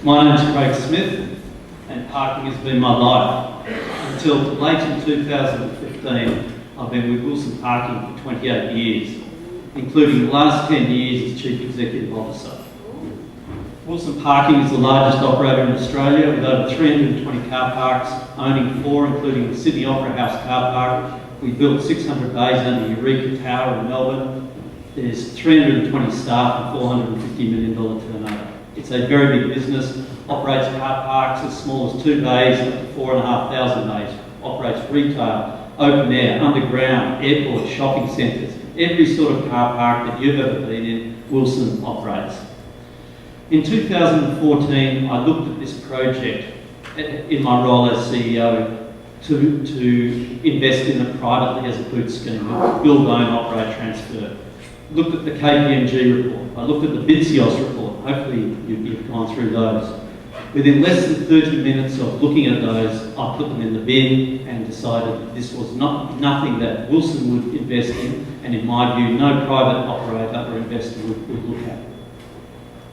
My name's Craig Smith, and parking has been my life. Until late in 2015, I've been with Wilson Parking for 28 years, including the last 10 years as Chief Executive Officer. Wilson Parking is the largest operator in Australia with over 320 car parks, owning 4 including the Sydney Opera House car park. We built 600 bays under Eureka Tower in Melbourne. There's 320 staff and $450 million turnover. It's a very big business, operates car parks as small as 2 bays up to 4,500 bays, operates retail, open air, underground, airports, shopping centres. Every sort of car park that you've ever been in, Wilson operates. In 2014, I looked at this project in my role as CEO to invest in it privately as a boot scheme, build, own, operate, transfer. Looked at the KPMG report, I looked at the BITSIOS report, hopefully you've gone through those. Within less than 30 minutes of looking at those, I put them in the bin and decided that this was nothing that Wilson would invest in, and in my view, no private operator or investor would look at.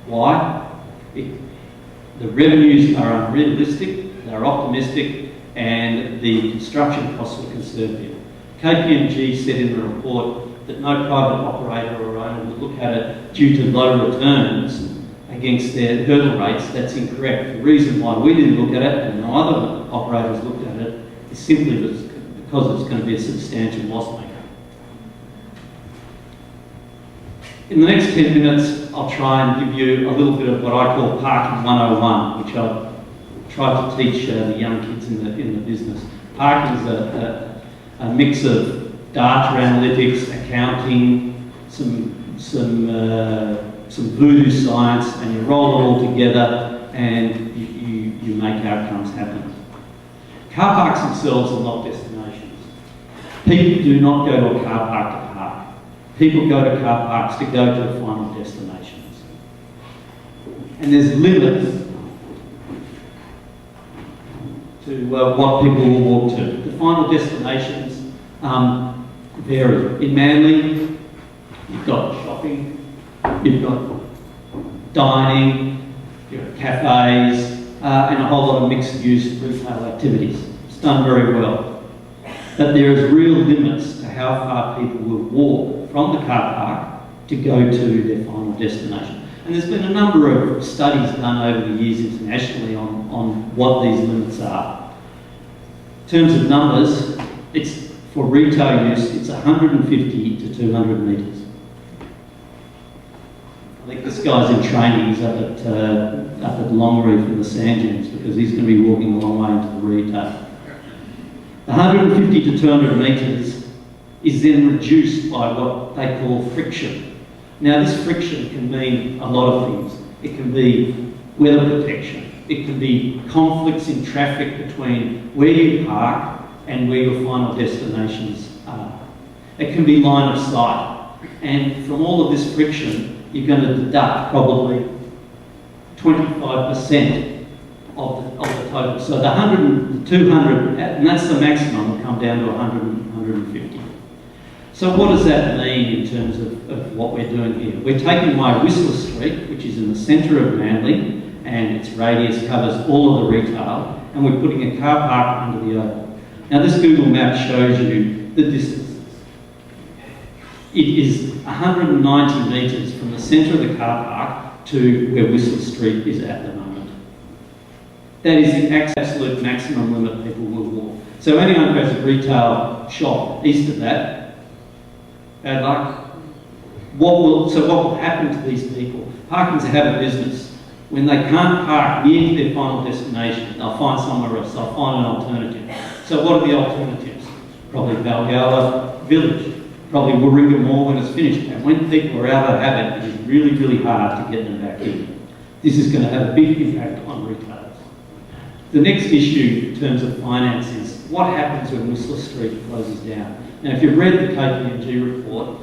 Why? The revenues are unrealistic, they're optimistic, and the construction costs are conservative. KPMG said in the report that no private operator or owner would look at it due to low returns against their hurdle rates. That's incorrect. The reason why we didn't look at it and no other operators looked at it is simply because it's going to be a substantial loss maker. In the next 10 minutes, I'll try and give you a little bit of what I call Parking 101, which I try to teach the young kids in the business. Parking is a mix of data analytics, accounting, some voodoo science, and you roll it all together and you make outcomes happen. Car parks themselves are not destinations. People do not go to a car park to park. People go to car parks to go to final destinations. And there's limits to what people will walk to. The final destinations vary. In Manly, you've got shopping, you've got dining, you've got cafes, and a whole lot of mixed-use retail activities. It's done very well. But there is real limits to how far people will walk from the car park to go to their final destination. And there's been a number of studies done over the years internationally on what these limits are. In terms of numbers, it's for retail use, it's 150 to 200 metres. I think this guy's in training, he's up at Longreef in the sand dunes because he's going to be walking a long way into the retail. The 150 to 200 metres is then reduced by what they call friction. Now this friction can mean a lot of things. It can be weather protection. It can be conflicts in traffic between where you park and where your final destinations are. It can be line of sight. And from all of this friction, you're going to deduct probably 25% of the total. So the 100, the 200, and that's the maximum, will come down to 100, 150. So what does that mean in terms of what we're doing here? We're taking my Whistler Street, which is in the centre of Manly, and its radius covers all of the retail, and we're putting a car park under the oval. Now this Google map shows you the distances. It is 190 metres from the centre of the car park to where Whistler Street is at the moment. That is the absolute maximum limit people will walk. So anyone who has a retail shop east of that, bad luck. What will happen to these people? Parking's a habit business. When they can't park near their final destination, they'll find somewhere else, they'll find an alternative. So what are the alternatives? Probably Balgowlah Village, probably Warringah Mall when it's finished. And when people are out of habit, it is really, really hard to get them back in. This is going to have a big impact on retailers. The next issue in terms of finance is what happens when Whistler Street closes down. Now, if you've read the KPMG report,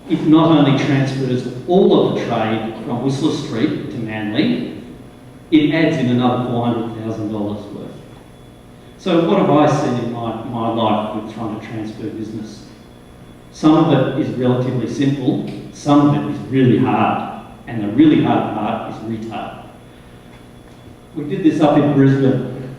it not only transfers all of the trade from Whistler Street to Manly, it adds in another $400,000 worth. So what have I seen in my life with trying to transfer business? Some of it is relatively simple, some of it is really hard, and the really hard part is retail. We did this up in Brisbane,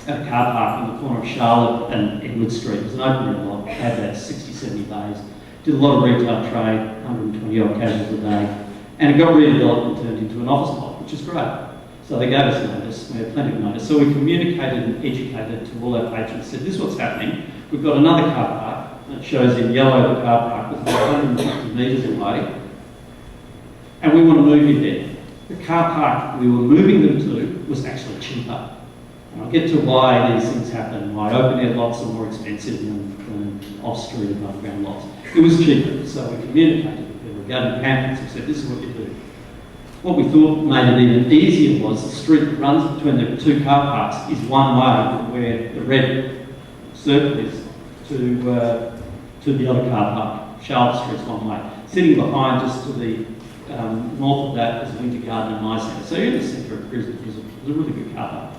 at a car park on the corner of Charlotte and Edward Street. It was an open air lot, had about 60, 70 bays. Did a lot of retail trade, 120 odd casuals a day. And it got redeveloped and turned into an office block, which is great. So they gave us notice, we had plenty of notice. So we communicated and educated to all our patrons, said, this is what's happening. We've got another car park, and it shows in yellow the car park was about 150 metres away. And we want to move you there. The car park we were moving them to was actually cheaper. And I'll get to why these things happen, why open air lots are more expensive than off-street above ground lots. It was cheaper, so we communicated with people. We gave them pamphlets and said, this is what you do. What we thought made it even easier was the street that runs between the two car parks is one way from where the red circle is to the other car park. Charlotte Street's one way. Sitting behind just to the north of that is Winter Garden and My Centre. So in the centre of Brisbane was a really good car park.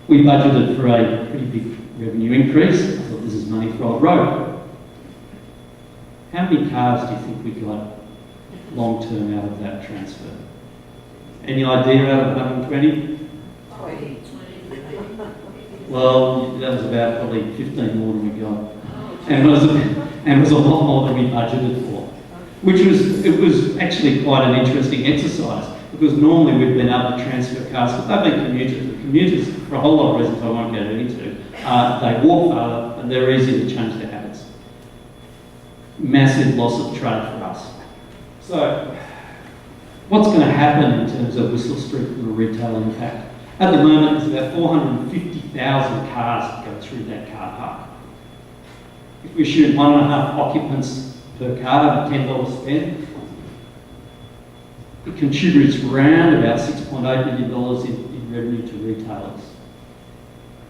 We budgeted for a pretty big revenue increase. I thought this is money for Old Road. How many cars do you think we got long term out of that transfer? Any idea out of 120? 20. Well, that was about probably 15 more than we got. And it was a lot more than we budgeted for. It was actually quite an interesting exercise, because normally we've been able to transfer cars, but they've been commuters. The commuters, for a whole lot of reasons I won't get into, they walk farther and they're easier to change their habits. Massive loss of trade for us. So, what's going to happen in terms of Whistler Street from a retail impact? At the moment, there's about 450,000 cars that go through that car park. If we assume 1.5 occupants per car, $10 spend, it contributes around about $6.8 million in revenue to retailers.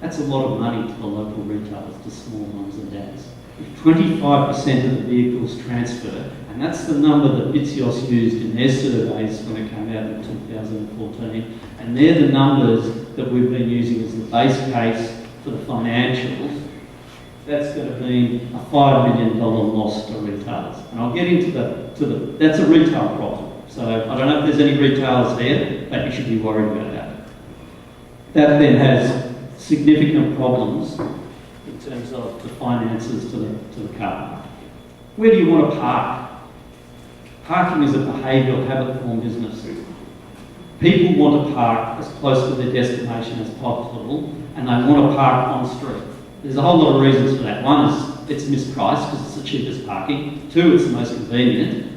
That's a lot of money to the local retailers, to small mums and dads. If 25% of the vehicles transfer, and that's the number that Bitzios used in their surveys when it came out in 2014, and they're the numbers that we've been using as the base case for the financials, that's going to mean a $5 million loss to retailers. And I'll get into that's a retail problem. So I don't know if there's any retailers there, but you should be worried about that. That then has significant problems in terms of the finances to the car park. Where do you want to park? Parking is a behavioural habit form business. People want to park as close to their destination as possible, and they want to park on street. There's a whole lot of reasons for that. One is it's mispriced because it's the cheapest parking. Two, it's the most convenient.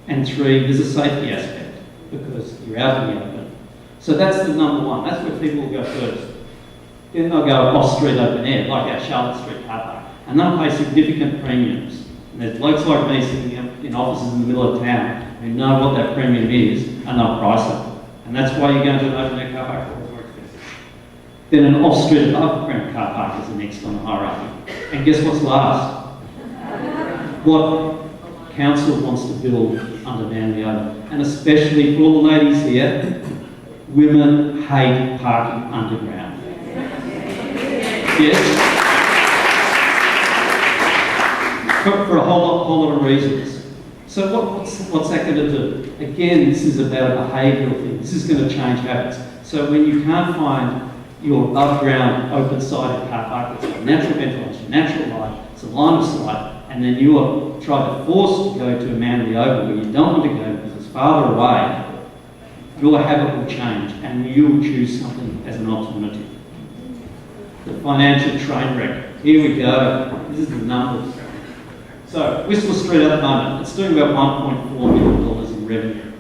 And three, there's a safety aspect because you're out in the open. So that's the number one. That's where people will go first. Then they'll go off-street open air, like our Charlotte Street car park, and they'll pay significant premiums. And there's blokes like me sitting up in offices in the middle of town who know what that premium is, and they'll price it. And that's why you go to an open air car park, it's more expensive. Then an off-street above ground car park is the next on the hierarchy. And guess what's last? What council wants to build under Manly Oval, and especially for all the ladies here, women hate parking underground. Yes? For a whole lot of reasons. So what's that going to do? Again, this is about a behavioural thing. This is going to change habits. So when you can't find your above ground open-sided car park, it's got natural ventilation, natural light, it's a line of sight, and then you are trying to force to go to a Manly Oval where you don't want to go because it's farther away, your habit will change and you'll choose something as an alternative. The financial train wreck. Here we go. This is the numbers. So, Whistler Street at the moment, it's doing about $1.4 million in revenue.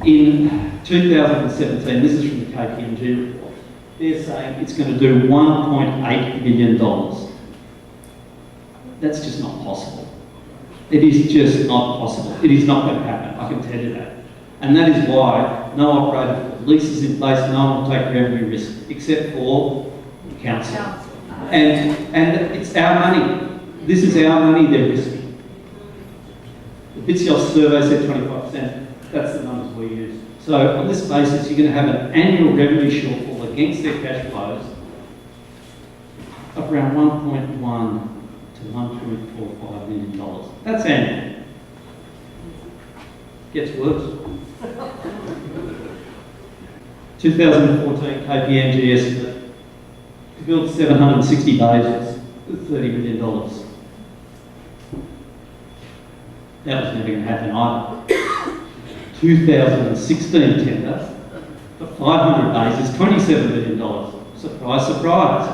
In 2017, this is from the KPMG report, they're saying it's going to do $1.8 million. That's just not possible. It is just not possible. It is not going to happen, I can tell you that. And that is why no operator leases in place, no one will take revenue risk, except for the council. And it's our money. This is our money they're risking. The Bitzios survey said 25%. That's the numbers we use. So on this basis, you're going to have an annual revenue shortfall against their cash flows of around $1.1 to $1.45 million. That's annual. Gets worse. 2014 KPMG estimate to build 760 bases with $30 million. That was never going to happen either. 2016 tender for 500 bases, $27 million. Surprise, surprise.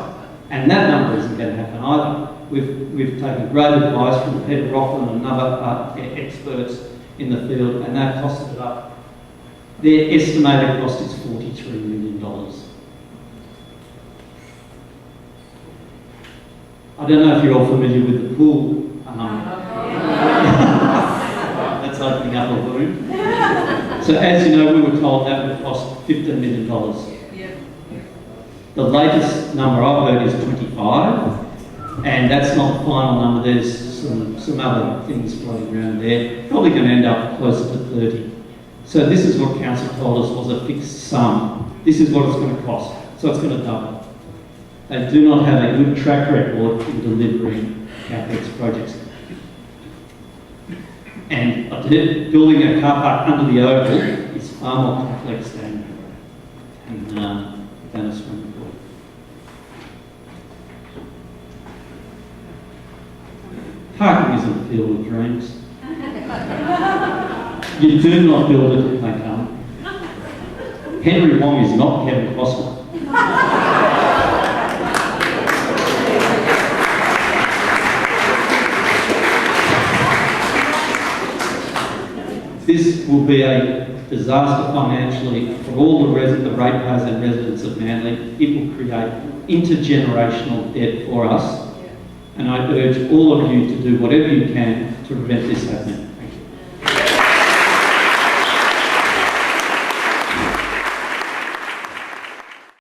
And that number isn't going to happen either. We've taken great advice from Peter Rockland and other experts in the field, and they've costed it up. Their estimated cost is $43 million. I don't know if you're all familiar with the pool. That's opening up a balloon. So as you know, we were told that would cost $15 million. The latest number I've heard is 25, and that's not the final number. There's some other things floating around there. Probably going to end up closer to 30. So this is what council told us was a fixed sum. This is what it's going to cost. So it's going to double. They do not have a good track record in delivering CapEx projects. And building a car park under the oval is far more complex than a swimming pool. Parking isn't a field of dreams. You do not build it if they come. Henry Wong is not Kevin Costner. This will be a disaster financially for all the ratepayers and residents of Manly. It will create intergenerational debt for us. And I urge all of you to do whatever you can to prevent this happening.